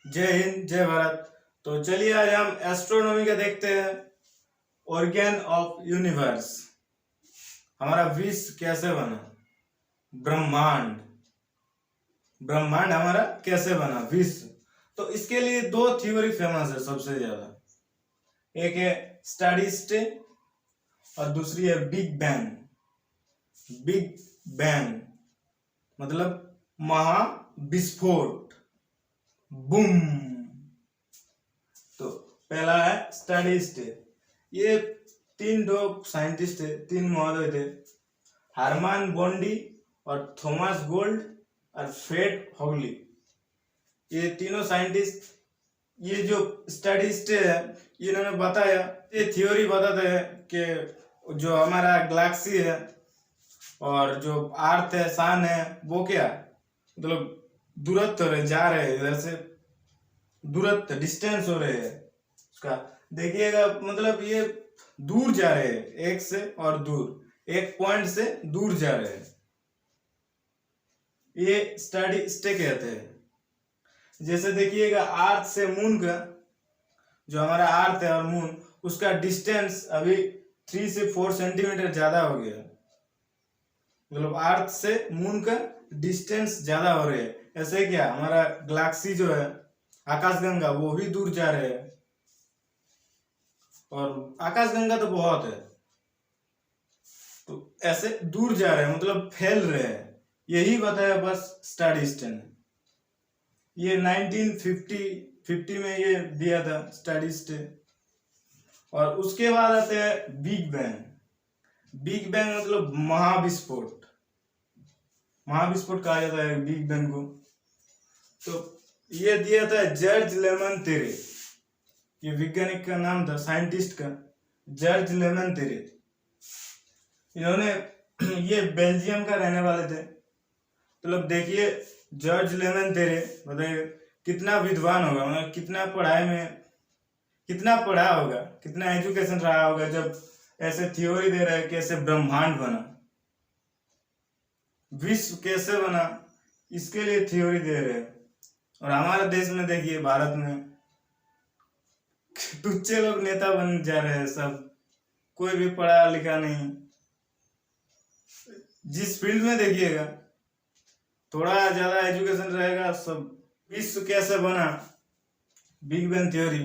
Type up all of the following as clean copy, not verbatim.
जय हिंद जय भारत। तो चलिए आज हम एस्ट्रोनॉमी का देखते हैं। ऑर्गन ऑफ यूनिवर्स, हमारा विश्व कैसे बना, ब्रह्मांड ब्रह्मांड हमारा कैसे बना, विश्व। तो इसके लिए दो थ्योरी फेमस है सबसे ज्यादा। एक है स्टडी स्टेट और दूसरी है बिग बैंग। बिग बैंग मतलब महाविस्फोट, बूम। तो पहला है स्टडी स्टेट। ये तीन दो साइंटिस्ट थे, तीन महोदय थे, हार्मन बॉन्डी और थॉमस गोल्ड और फ्रेड हॉगली। ये तीनों साइंटिस्ट, ये जो स्टडी स्टेट है, इन्होंने बताया, ये थ्योरी बताते हैं कि जो हमारा गैलेक्सी है और जो अर्थ है, सन है, वो क्या मतलब दूरत्व हो रहे, जा रहे हैं इधर से, दूरत्व डिस्टेंस हो रहे हैं उसका। देखिएगा मतलब ये दूर जा रहे हैं, एक से और दूर, एक पॉइंट से दूर जा रहे हैं। ये स्टडी स्टे कहते हैं। जैसे देखिएगा अर्थ से मून का, जो हमारा अर्थ है और मून, उसका डिस्टेंस अभी 3 से 4 सेंटीमीटर ज्यादा हो गया। मतलब अर्थ से मून का डिस्टेंस ज्यादा हो रहे हैं। ऐसे क्या हमारा गैलेक्सी जो है, आकाशगंगा, वो भी दूर जा रहे हैं। और आकाशगंगा तो बहुत है, तो ऐसे दूर जा रहे हैं मतलब फैल रहे हैं। यही बताया बस स्टडी स्टे ने। ये 1950 में ये दिया था स्टडी स्टे। और उसके बाद आते हैं बिग बैंग। बिग बैंग मतलब महाविस्फोट। महाविस्फोट कहा जाता है बिग बैंग को। तो ये दिया था जॉर्ज लेमन तेरे। ये वैज्ञानिक का नाम था, साइंटिस्ट का, जॉर्ज लेमन तेरे। इन्होंने ये बेल्जियम का रहने वाले थे। मतलब देखिए जॉर्ज लेमन तेरे, बताइए कितना विद्वान होगा, मतलब कितना पढ़ाई में, कितना पढ़ा होगा, कितना एजुकेशन रहा होगा, जब ऐसे थ्योरी दे रहा है कैसे ब्रह्मांड बना, विश्व कैसे बना, इसके लिए थ्योरी दे रहे हैं। और हमारे देश में देखिए, भारत में टुच्चे लोग नेता बन जा रहे हैं सब, कोई भी पढ़ा लिखा नहीं। जिस फील्ड में देखिएगा थोड़ा ज्यादा एजुकेशन रहेगा, सब। विश्व कैसे बना, बिग बैंग थ्योरी।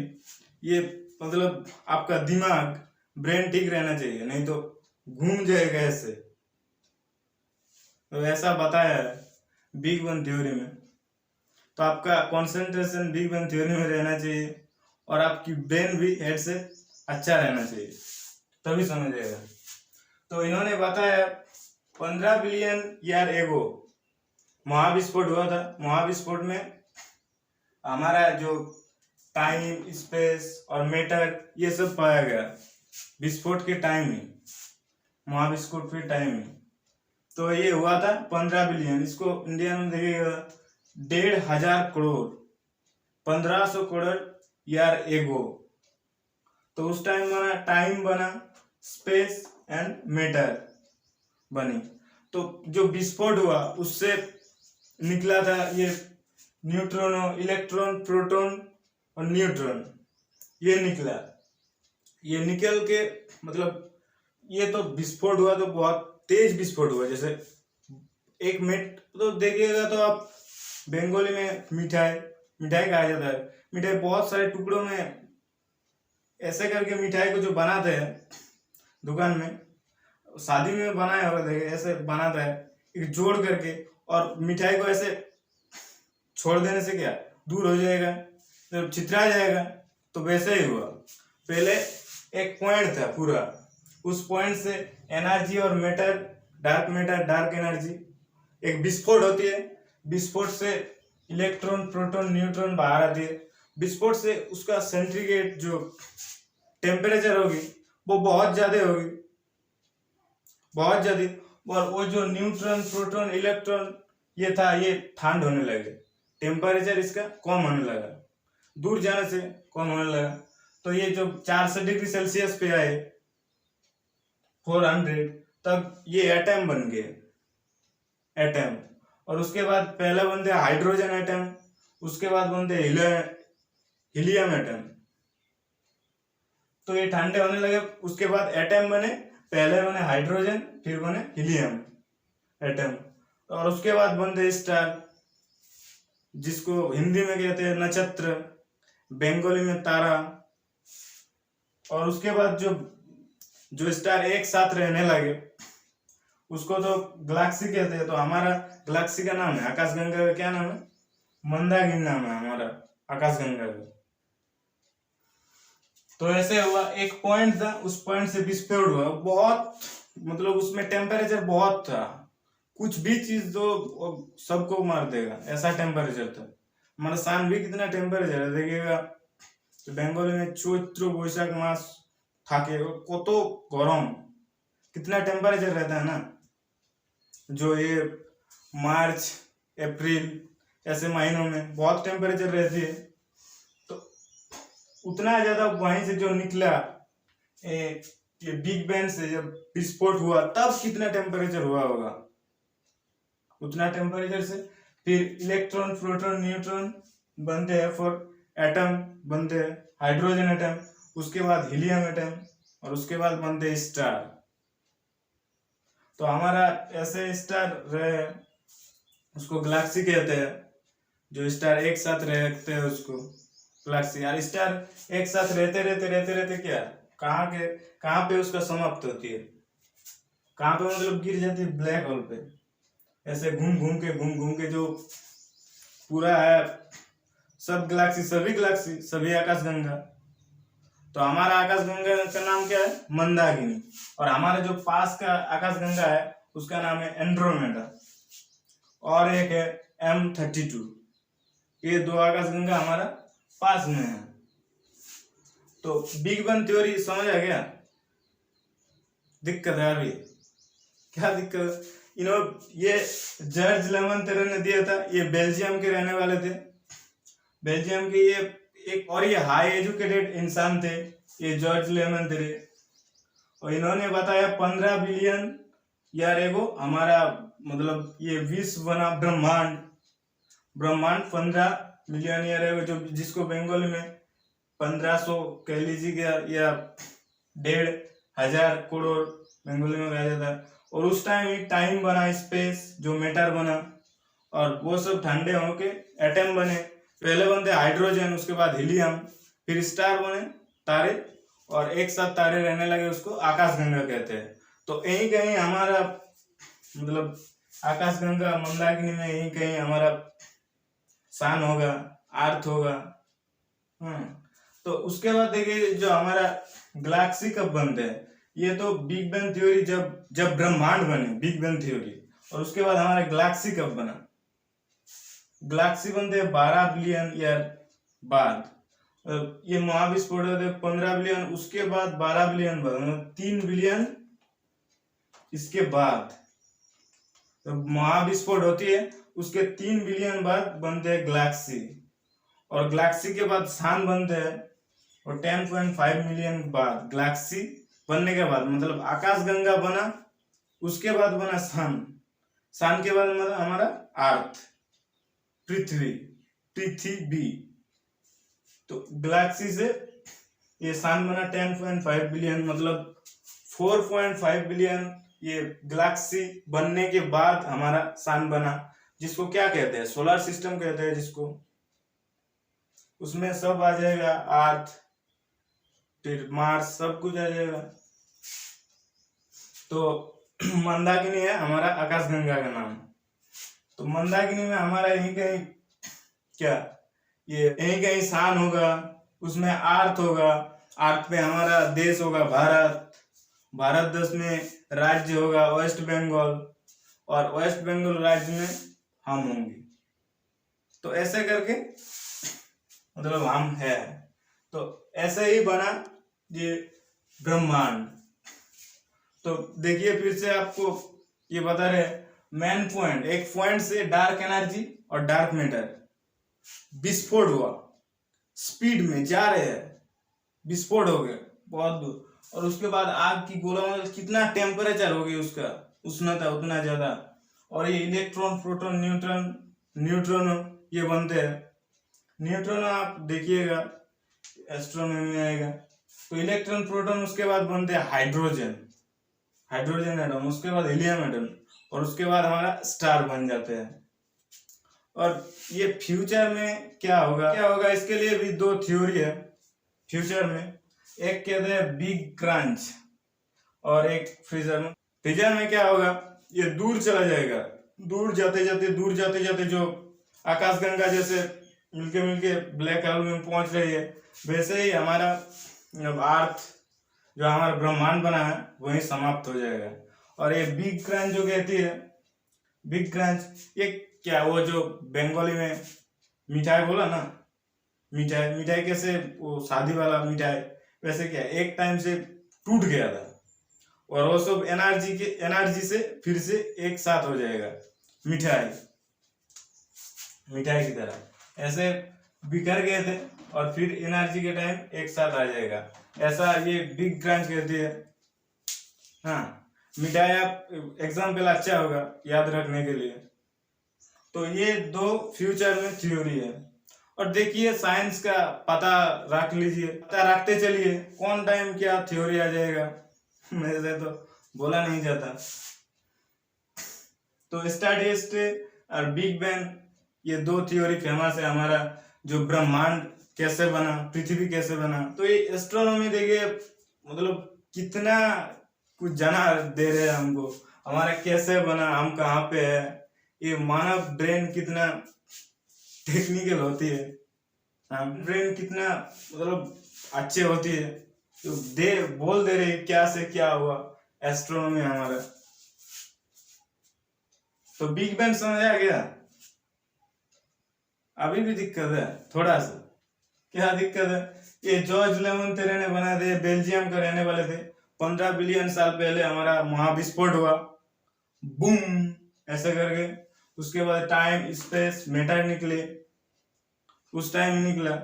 ये मतलब आपका दिमाग, ब्रेन ठीक रहना चाहिए, नहीं तो घूम जाएगा ऐसे। तो ऐसा बताया है बिग बैंग थ्योरी में। तो आपका कंसंट्रेशन बिग बैंग थ्योरी में रहना चाहिए और आपकी ब्रेन भी हेड से अच्छा रहना चाहिए, तभी समझ आएगा। तो इन्होंने बताया 15 बिलियन ईयर एगो महाविस्फोट हुआ था। महाविस्फोट में हमारा जो टाइम, स्पेस और मैटर, ये सब पाया गया विस्फोट के टाइम में, महाविस्फोट के टाइम में। तो ये हुआ था 15 बिलियन। इसको इंडिया में देखिएगा 1,500 करोड़, 1500 करोड़ ईयर एगो। तो उस टाइम बना, टाइम बना, स्पेस एंड मैटर बनी। तो जो विस्फोट हुआ उससे निकला था ये न्यूट्रॉन, इलेक्ट्रॉन, प्रोटॉन और न्यूट्रॉन, ये निकला। ये निकल के मतलब ये तो विस्फोट हुआ, तो बहुत तेज विस्फोट हुआ। जैसे एक मिनट तो देखिएगा, तो आप बंगाली में मिठाई, मिठाई कहा जाता है। मिठाई बहुत सारे टुकड़ों में ऐसे करके मिठाई को जो बनाते हैं दुकान में, शादी में बनाया होगा, देखिए ऐसे बनाता है एक जोड़ करके, और मिठाई को ऐसे छोड़ देने से क्या दूर हो जाएगा, जब छितरा जाएगा। तो वैसे ही हुआ। पहले एक पॉइंट था पूरा, उस पॉइंट से एनर्जी और matter, dark matter, dark energy, एक विस्फोट होती है। विस्फोट से इलेक्ट्रॉन, प्रोटॉन, न्यूट्रॉन बाहर आती है। विस्फोट से उसका सेंट्रीगेट जो टेम्परेचर होगी वो बहुत ज्यादा होगी, बहुत ज्यादा। और वो जो न्यूट्रॉन, प्रोटॉन, इलेक्ट्रॉन ये था, ये ठंड होने लगे, टेम्परेचर इसका कम होने लगा, दूर जाने से कम होने लगा। तो ये जो 400 डिग्री सेल्सियस पे आए, 400, तब ये एटम बन गए, एटम। और उसके बाद पहला बनते हाइड्रोजन एटम, उसके बाद बनते हीलियम एटम। तो ये ठंडे होने लगे, उसके बाद एटम बने, पहले बने हाइड्रोजन, फिर बने हीलियम एटम, और उसके बाद बनते स्टार, जिसको हिंदी में कहते हैं नक्षत्र, बंगाली में तारा। और उसके बाद जो जो स्टार एक साथ रहने लगे उसको तो गैलेक्सी कहते हैं। तो हमारा गैलेक्सी का नाम है, आकाशगंगा का क्या नाम है? मंदाकिनी नाम है हमारा आकाशगंगा का। तो ऐसे हुआ, एक पॉइंट था, उस पॉइंट से विस्फोट हुआ, बहुत मतलब उसमें टेम्परेचर बहुत था, कुछ भी चीज तो सबको मार देगा, ऐसा टेम्परेचर था। हमारा सान भी कितना टेम्परेचर है देखिएगा, तो बेंगल में चैत्र बैशाख मास থাকে কত गरम, कितना टेम्परेचर रहता है ना। जो ये मार्च अप्रैल ऐसे महीनों में बहुत टेम्परेचर रहती है। तो उतना ज्यादा वहीं से जो निकला ये बिग बैंग से जब विस्फोट हुआ तब कितना टेम्परेचर हुआ होगा, उतना टेम्परेचर से फिर इलेक्ट्रॉन प्रोटॉन न्यूट्रॉन बनते हैं, फॉर एटम बनते हैं, हाइड्रोजन एटम, उसके बाद हीलियम एटम, और उसके बाद बनते हैं स्टार। तो हमारा ऐसे स्टार रहे, उसको गैलेक्सी कहते हैं। जो स्टार एक साथ रहते हैं उसको गैलेक्सी। यार स्टार एक साथ रहते क्या, कहाँ पे उसका समाप्त होती है, कहाँ पे मतलब गिर जाती है? ब्लैक होल पे। ऐसे घूम घूम के जो पूरा है सब गैलेक्सी सभी आकाशगंगा। तो हमारा आकाशगंगा का नाम क्या है? मंदाकिनी। और हमारे जो पास का आकाशगंगा है उसका नाम है एंड्रोमेडा, और एक है M32। ये दो आकाशगंगा हमारा पास में है। तो बिग बैंग थ्योरी समझ आ गया? दिक्कत है अभी? क्या दिक्कत? ये जॉर्ज लेमैत्रे ने दिया था, ये बेल्जियम के रहने वाले थे, बेल्जियम के ये एक, और ये हाई एजुकेटेड इंसान थे ये जॉर्ज लेमैत्रे। और इन्होंने बताया 15 बिलियन यार एगो हमारा मतलब ये विश्व बना, ब्रह्मांड 15 बिलियन ईयर है, जो जिसको बंगाली में 1500 कह लीजिएगा, या 1,500 करोड़ बंगाली में कहा जाता है। और उस टाइम बना स्पेस, जो मैटर बना, और वो सब ठंडे होके एटम बने, पहले बनते हाइड्रोजन, उसके बाद हीलियम, फिर स्टार बने, तारे, और एक साथ तारे रहने लगे, उसको आकाशगंगा कहते हैं। तो यही कहीं हमारा मतलब आकाशगंगा मंदाकिनी में यही कहीं हमारा सान होगा, अर्थ होगा। तो उसके बाद देखिए जो हमारा गैलेक्सी कब बनते हैं, ये तो बिग बैंग थ्योरी जब ब्रह्मांड बने, बिग बैंग थ्योरी। और उसके बाद हमारा गैलेक्सी कब बना? गैलेक्सी बनते हैं 12 बिलियन ईयर बाद। ये महाविस्फोट होते 15 बिलियन, उसके बाद 12 बिलियन बाद, 3 बिलियन इसके बाद महाविस्फोट होती है, उसके 3 बिलियन बाद बनते हैं गैलेक्सी। और गैलेक्सी के बाद सान बनते हैं, और 10.5 मिलियन बाद गैलेक्सी बनने के बाद मतलब आकाशगंगा बना, उसके बाद बना सान के बाद मतलब हमारा अर्थ, पृथ्वी। तो गैलेक्सी से ये सान बना 10.5 बिलियन, मतलब 4.5 बिलियन ये गैलेक्सी बनने के बाद हमारा सान बना, जिसको क्या कहते हैं? सोलर सिस्टम कहते हैं जिसको। उसमें सब आ जाएगा, अर्थ, फिर मार्स, सब कुछ आ जाएगा। तो मंदाकिनी है हमारा आकाशगंगा का नाम। तो मंदाकिनी में हमारा यहीं कहीं क्या, ये यहीं कहीं सान होगा, उसमें अर्थ होगा, अर्थ पे हमारा देश होगा भारत देश में राज्य होगा वेस्ट बंगाल, और वेस्ट बंगाल राज्य में हम होंगे। तो ऐसे करके मतलब हम है। तो ऐसे ही बना ये ब्रह्मांड। तो देखिए फिर से आपको ये बता रहे मेन पॉइंट, एक पॉइंट से डार्क एनर्जी और डार्क मैटर विस्फोट हुआ, स्पीड में जा रहे हैं, विस्फोट हो गया बहुत दूर, और उसके बाद आग की गोला मतलब कितना टेम्परेचर हो गया उसका, उष्णता उतना ज्यादा, और ये इलेक्ट्रॉन प्रोटॉन न्यूट्रॉन ये बनते हैं, न्यूट्रॉन आप देखिएगा एस्ट्रोनॉमी में आएगा। तो इलेक्ट्रॉन प्रोटॉन उसके बाद बनते हैं हाइड्रोजन, हाइड्रोजन एटम, उसके बाद हीलियम एटम, और उसके बाद हमारा स्टार बन जाते हैं। और ये फ्यूचर में क्या होगा इसके लिए भी दो थ्योरी है फ्यूचर में। एक कहते हैं बिग क्रंच और एक फ्रीजर में। फ्रीजर में क्या होगा, ये दूर चला जाएगा, दूर जाते जाते जो आकाशगंगा जैसे मिलके ब्लैक होल में पहुंच रही है, वैसे ही हमारा अर्थ जो हमारा ब्रह्मांड बना है वही समाप्त हो जाएगा। और ये बिग क्रंच जो कहती है, बिग क्रंच, ये क्या, वो जो बंगाली में मिठाई बोला ना, मिठाई कैसे, वो शादी वाला मिठाई, वैसे क्या एक टाइम से टूट गया था और वो सब एनर्जी से फिर से एक साथ हो जाएगा, मिठाई की तरह ऐसे बिखर गए थे और फिर एनर्जी के टाइम एक साथ आ जाएगा, ऐसा ये बिग क्रंच कहती है। हाँ, मिठाई आप एग्जाम्पल अच्छा होगा याद रखने के लिए। तो ये दो फ्यूचर में थ्योरी है। और देखिए साइंस का पता रख लीजिए, पता रखते चलिए, कौन टाइम क्या थ्योरी आ जाएगा मेरे से तो बोला नहीं जाता। तो स्टारडस्ट और बिग बैंग, ये दो थ्योरी फेमस है। हमारा जो ब्रह्मांड कैसे बना, पृथ्वी कैसे बना, तो ये एस्ट्रोनॉमी देखिए मतलब कितना कुछ जाना दे रहे हैं हमको, हमारा कैसे बना, हम कहाँ पे है, ये मानव ब्रेन कितना टेक्निकल होती है, ब्रेन कितना मतलब अच्छे होती है, तो बोल दे रहे क्या से क्या हुआ एस्ट्रोनॉमी हमारा। तो बिग बैंग समझ आ गया? अभी भी दिक्कत है थोड़ा सा? क्या दिक्कत है? ये जॉर्ज लेमोन्तेरे ने बनाए थे, बेल्जियम का रहने वाले थे। 15 बिलियन साल पहले हमारा महाविस्फोट हुआ, बूम ऐसे करके। उसके बाद टाइम स्पेस मैटर निकले, उस टाइम निकला,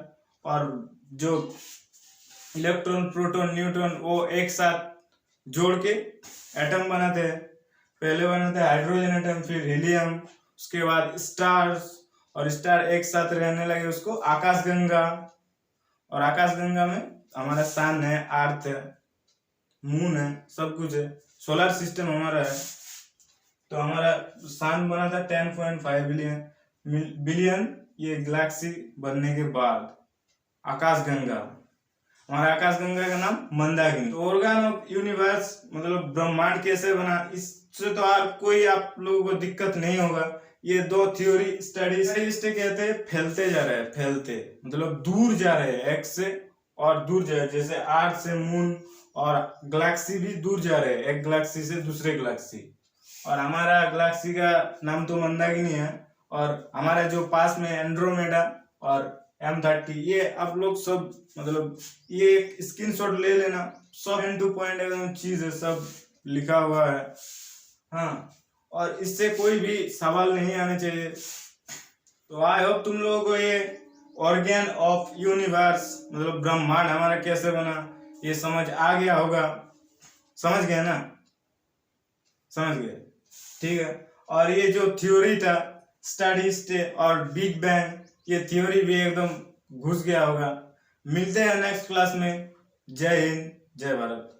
और जो इलेक्ट्रॉन प्रोटॉन न्यूट्रॉन वो एक साथ जोड़ के एटम बनाते हैं। पहले बनाते हैं हाइड्रोजन एटम, फिर हीलियम, उसके बाद स्टार्स, और स्टार एक साथ रहने लगे, उसको आकाशगंगा। और आकाशगंगा में हमारा सन है, अर्थ है, मून है, सब कुछ है, सोलर सिस्टम हमारा है। तो हमारा सन बना था 10.5 बिलियन ये गैलेक्सी बनने के बाद। आकाशगंगा, हमारा आकाशगंगा का नाम मंदाकिनी। तो ऑर्गन ऑफ यूनिवर्स मतलब ब्रह्मांड कैसे बना, इससे तो आप लोगों को दिक्कत नहीं होगा। ये दो थ्योरी स्टडीज कहते हैं फैलते जा रहे हैं, फैलते मतलब दूर जा रहे हैं, एक से और दूर जा रहे हैं, जैसे अर्थ से मून, और गैलेक्सी भी दूर जा रहे हैं, एक गैलेक्सी से दूसरे गैलेक्सी। और हमारा गैलेक्सी का नाम तो मंदाकिनी है, और हमारा जो पास में एंड्रोमेडा और M30, ये आप लोग सब मतलब ये एक स्क्रीनशॉट ले लेना, सब एंड टू पॉइंट एकदम चीज है, सब लिखा हुआ है। हाँ, और इससे कोई भी सवाल नहीं आने चाहिए। तो आई होप तुम लोगों को ये ऑर्गन ऑफ यूनिवर्स मतलब ब्रह्मांड हमारा कैसे बना ये समझ आ गया होगा। समझ गए ना? समझ गए, ठीक है। और ये जो थ्योरी था स्टारडस्ट और बिग बैंग, ये थ्योरी भी एकदम घुस गया होगा। मिलते हैं नेक्स्ट क्लास में। जय हिंद, जय भारत।